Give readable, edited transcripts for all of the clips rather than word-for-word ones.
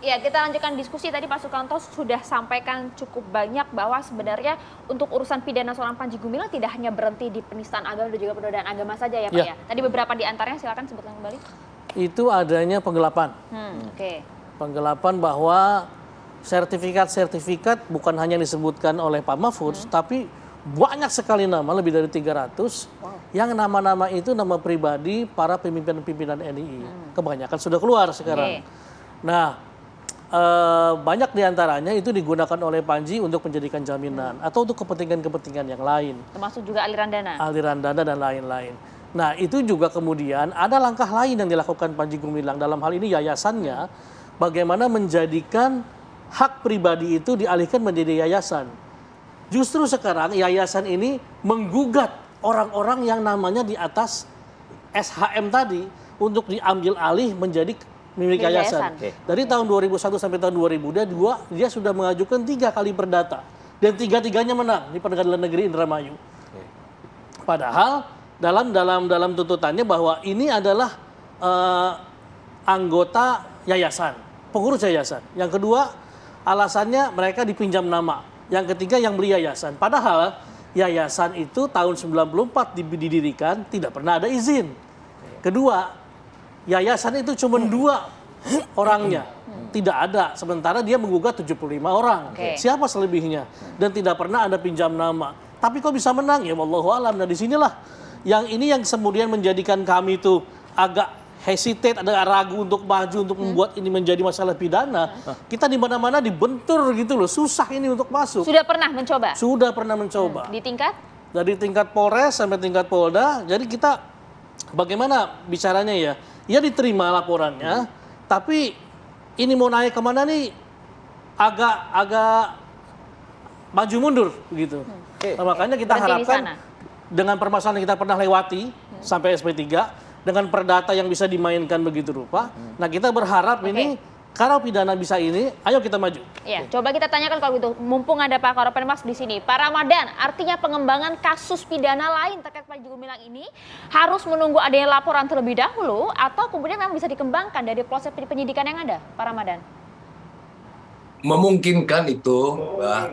Ya, kita lanjutkan diskusi. Tadi Pak Sukanto sudah sampaikan cukup banyak bahwa sebenarnya untuk urusan pidana seorang Panji Gumilang tidak hanya berhenti di penistaan agama dan juga penodaan agama saja ya Pak ya. Tadi beberapa di antaranya silakan sebutkan kembali. Itu adanya penggelapan. Oke. Penggelapan bahwa sertifikat-sertifikat bukan hanya disebutkan oleh Pak Mahfud, tapi banyak sekali nama, lebih dari 300, yang nama-nama itu nama pribadi para pimpinan-pimpinan NII. Kebanyakan sudah keluar sekarang. Nah, banyak diantaranya itu digunakan oleh Panji untuk menjadikan jaminan atau untuk kepentingan-kepentingan yang lain. Termasuk juga aliran dana. Aliran dana dan lain-lain. Nah, itu juga kemudian ada langkah lain yang dilakukan Panji Gumilang. Dalam hal ini yayasannya, bagaimana menjadikan hak pribadi itu dialihkan menjadi yayasan. Justru sekarang yayasan ini menggugat orang-orang yang namanya di atas SHM tadi untuk diambil alih menjadi milik yayasan. Dari tahun 2001 sampai tahun 2002 dia sudah mengajukan 3 kali perdata dan 3-tiganya menang di Pengadilan Negeri Indramayu. Padahal dalam tuntutannya bahwa ini adalah anggota yayasan, pengurus yayasan. Yang kedua, alasannya mereka dipinjam nama. Yang ketiga, yang beli yayasan. Padahal yayasan itu tahun 94 didirikan, tidak pernah ada izin. Kedua, yayasan itu cuma 2 orangnya, tidak ada. Sementara dia menggugat 75 orang. Siapa selebihnya? Dan tidak pernah ada pinjam nama. Tapi kok bisa menang? Ya wallahu alam. Nah disinilah yang kemudian menjadikan kami itu agak hesitate, ada ragu untuk maju untuk membuat ini menjadi masalah pidana. Kita di mana-mana dibentur gitu loh, susah ini untuk masuk. Sudah pernah mencoba? Sudah pernah mencoba. Di tingkat? Dari tingkat Polres sampai tingkat Polda. Jadi kita bagaimana bicaranya ya? Ya diterima laporannya, tapi ini mau naik kemana nih agak maju mundur begitu. Nah, makanya kita harapkan dengan permasalahan yang kita pernah lewati sampai SP3, dengan perdata yang bisa dimainkan begitu rupa, nah kita berharap ini kalau pidana bisa ini, ayo kita maju. Ya, coba kita tanyakan kalau gitu, mumpung ada Pak Karopenmas di sini. Pak Ramadan, artinya pengembangan kasus pidana lain terkait Panji Gumilang ini harus menunggu adanya laporan terlebih dahulu atau kemudian memang bisa dikembangkan dari proses penyidikan yang ada, Pak Ramadan? Memungkinkan itu, Mbak.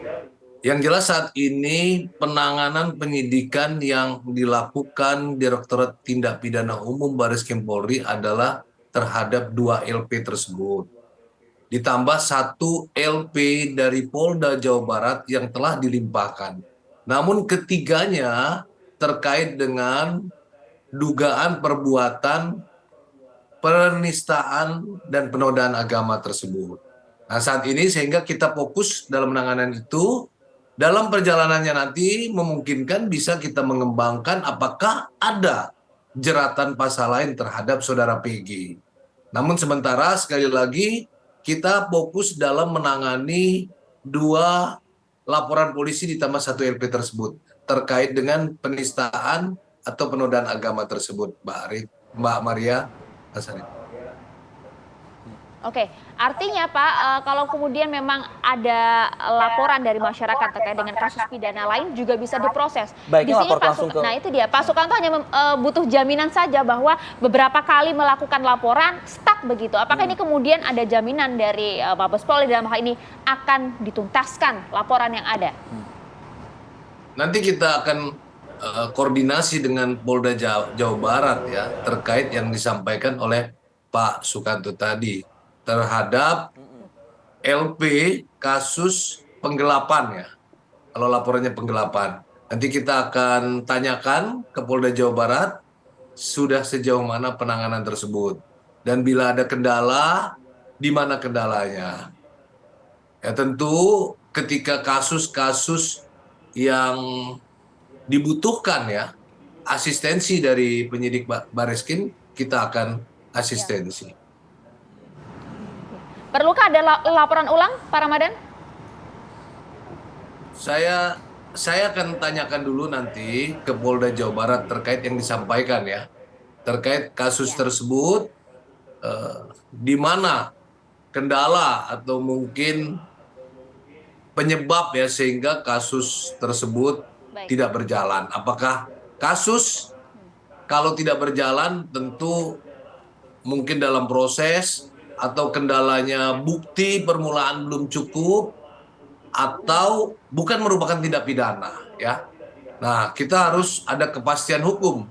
Yang jelas saat ini penanganan penyidikan yang dilakukan Direktorat Tindak Pidana Umum Bareskrim Polri adalah terhadap 2 LP tersebut. Ditambah 1 LP dari Polda Jawa Barat yang telah dilimpahkan. Namun ketiganya terkait dengan dugaan perbuatan penistaan dan penodaan agama tersebut. Nah saat ini sehingga kita fokus dalam penanganan itu. Dalam perjalanannya nanti memungkinkan bisa kita mengembangkan apakah ada jeratan pasal lain terhadap saudara PG. Namun sementara sekali lagi kita fokus dalam menangani 2 laporan polisi ditambah 1 LP tersebut terkait dengan penistaan atau penodaan agama tersebut, Mbak Arif, Mbak Maria, Mas Arif. Oke, artinya Pak, kalau kemudian memang ada laporan dari masyarakat terkait dengan kasus pidana lain juga bisa diproses. Di sini nah itu dia, Pak Sukanto hanya butuh jaminan saja bahwa beberapa kali melakukan laporan stuck begitu. Apakah ini kemudian ada jaminan dari Mabes Polri dalam hal ini akan dituntaskan laporan yang ada? Nanti kita akan koordinasi dengan Polda Jawa Barat ya terkait yang disampaikan oleh Pak Sukanto tadi terhadap LP kasus penggelapan ya. Kalau laporannya penggelapan. Nanti kita akan tanyakan ke Polda Jawa Barat sudah sejauh mana penanganan tersebut. Dan bila ada kendala, di mana kendalanya. Ya tentu ketika kasus-kasus yang dibutuhkan ya, asistensi dari penyidik Bareskrim, kita akan asistensi. Perlukah ada laporan ulang, Pak Ramadan? Saya akan tanyakan dulu nanti ke Polda Jawa Barat terkait yang disampaikan ya. Terkait kasus tersebut, di mana kendala atau mungkin penyebab ya sehingga kasus tersebut tidak berjalan. Apakah kasus kalau tidak berjalan tentu mungkin dalam proses atau kendalanya bukti permulaan belum cukup atau bukan merupakan tindak pidana, ya. Nah, kita harus ada kepastian hukum.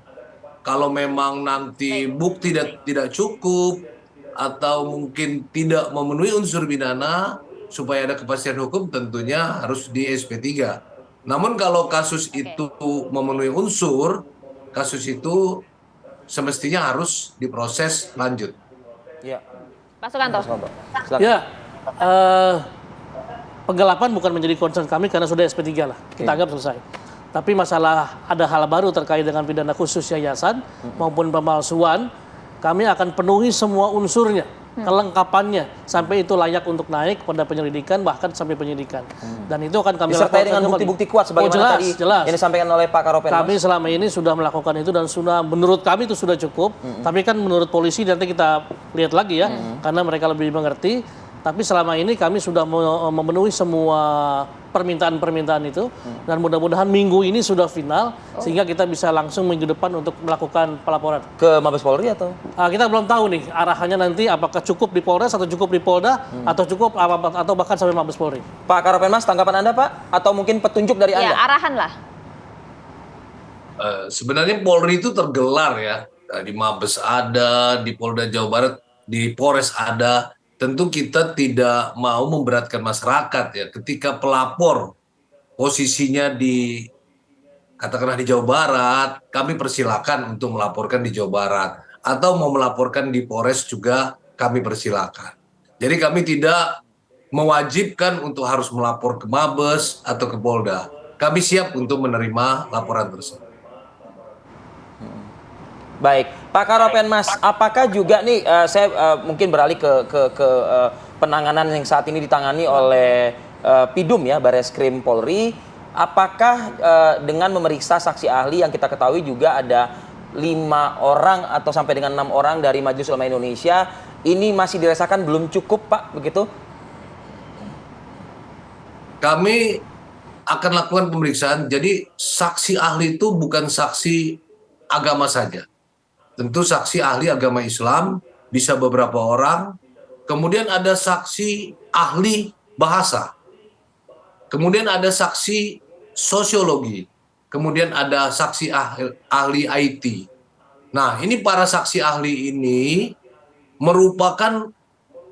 Kalau memang nanti bukti tidak cukup atau mungkin tidak memenuhi unsur pidana, supaya ada kepastian hukum tentunya harus di SP3. Namun kalau kasus itu memenuhi unsur, kasus itu semestinya harus diproses lanjut. Ya. Pak Sukanto. Ya, penggelapan bukan menjadi concern kami karena sudah SP3 lah. Kita anggap selesai. Tapi masalah ada hal baru terkait dengan pidana khusus yayasan maupun pemalsuan, kami akan penuhi semua unsurnya, kelengkapannya, sampai itu layak untuk naik pada penyelidikan, bahkan sampai penyidikan. Dan itu akan kami disertai dengan bukti-bukti kuat sebagaimana jelas. Yang disampaikan oleh Pak Karopenmas. Kami selama ini sudah melakukan itu dan sudah, menurut kami itu sudah cukup. Tapi kan menurut polisi nanti kita lihat lagi ya, karena mereka lebih mengerti. Tapi selama ini kami sudah memenuhi semua permintaan-permintaan itu, dan mudah-mudahan minggu ini sudah final, sehingga kita bisa langsung minggu depan untuk melakukan pelaporan. Ke Mabes Polri atau? Kita belum tahu nih arahannya nanti, apakah cukup di Polres atau cukup di Polda, atau cukup atau bahkan sampai Mabes Polri. Pak Karopenmas, tanggapan Anda Pak? Atau mungkin petunjuk dari Anda? Ya, arahan lah. Sebenarnya Polri itu tergelar ya, di Mabes ada, di Polda Jawa Barat, di Polres ada. Tentu kita tidak mau memberatkan masyarakat ya, ketika pelapor posisinya di katakanlah di Jawa Barat, kami persilakan untuk melaporkan di Jawa Barat, atau mau melaporkan di Polres juga kami persilakan. Jadi kami tidak mewajibkan untuk harus melapor ke Mabes atau ke Polda. Kami siap untuk menerima laporan tersebut. Baik, Pak Karopenmas, apakah juga nih saya mungkin beralih ke penanganan yang saat ini ditangani oleh Pidum ya, Bareskrim Polri. Apakah dengan memeriksa saksi ahli yang kita ketahui juga ada 5 orang atau sampai dengan 6 orang dari Majelis Ulama Indonesia, ini masih dirasakan belum cukup Pak, begitu? Kami akan lakukan pemeriksaan, jadi saksi ahli itu bukan saksi agama saja. Tentu saksi ahli agama Islam bisa beberapa orang, kemudian ada saksi ahli bahasa, kemudian ada saksi sosiologi, kemudian ada saksi ahli IT. Nah, ini para saksi ahli ini merupakan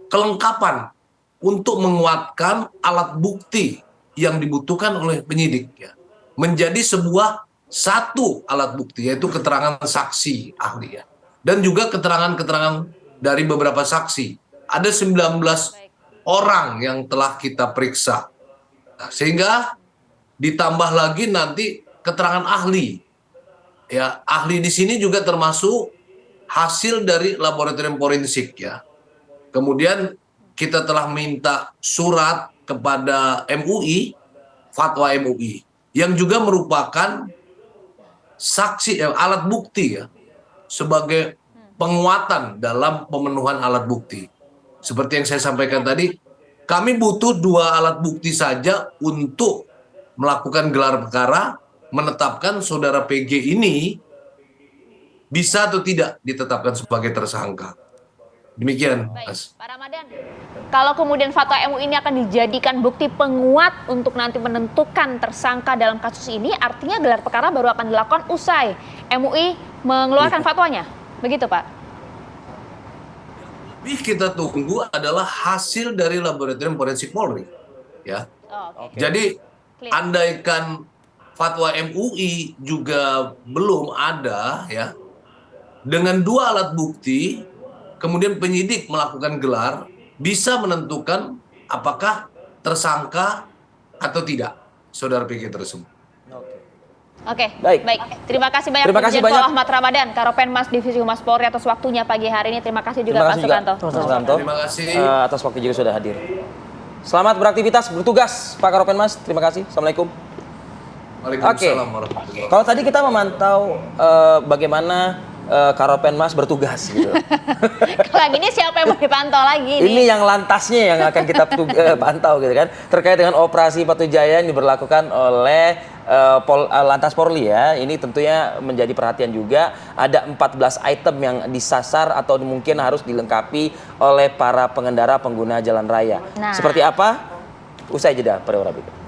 kelengkapan untuk menguatkan alat bukti yang dibutuhkan oleh penyidik ya, menjadi sebuah satu alat bukti, yaitu keterangan saksi ahli ya, dan juga keterangan-keterangan dari beberapa saksi. Ada 19 orang yang telah kita periksa. Nah, sehingga ditambah lagi nanti keterangan ahli. Ya, ahli di sini juga termasuk hasil dari laboratorium forensik ya. Kemudian kita telah minta surat kepada MUI, fatwa MUI, yang juga merupakan saksi alat bukti ya, sebagai penguatan dalam pemenuhan alat bukti. Seperti yang saya sampaikan tadi, kami butuh 2 alat bukti saja untuk melakukan gelar perkara, menetapkan saudara PG ini bisa atau tidak ditetapkan sebagai tersangka. Demikian, Mas. Pak Ramadan, kalau kemudian fatwa MUI ini akan dijadikan bukti penguat untuk nanti menentukan tersangka dalam kasus ini, artinya gelar perkara baru akan dilakukan usai MUI mengeluarkan fatwanya. Begitu, Pak? Lebih kita tunggu adalah hasil dari laboratorium forensik Polri. Ya. Jadi, andaikan fatwa MUI juga belum ada, ya, dengan 2 alat bukti, kemudian penyidik melakukan gelar, bisa menentukan apakah tersangka atau tidak saudara PG tersebut. Oke, baik. Terima kasih banyak Brigjen Pol Ahmad Ramadan, Karopenmas Divisi Humas Polri atas waktunya pagi hari ini. Terima kasih juga Pak Sukanto. Terima kasih atas waktu juga sudah hadir. Selamat beraktivitas, bertugas Pak Karopenmas. Terima kasih. Assalamualaikum. Waalaikumsalam warahmatullahi wabarakatuh. Kalau tadi kita memantau bagaimana Karopenmas bertugas gitu. ini siapa yang mau dipantau lagi? Ini yang lantasnya yang akan kita pantau gitu kan. Terkait dengan operasi Patu Jaya yang diberlakukan oleh Lantas Polri ya. Ini tentunya menjadi perhatian juga. Ada 14 item yang disasar atau mungkin harus dilengkapi oleh para pengendara pengguna jalan raya. Seperti apa? Usai jeda pada berikut.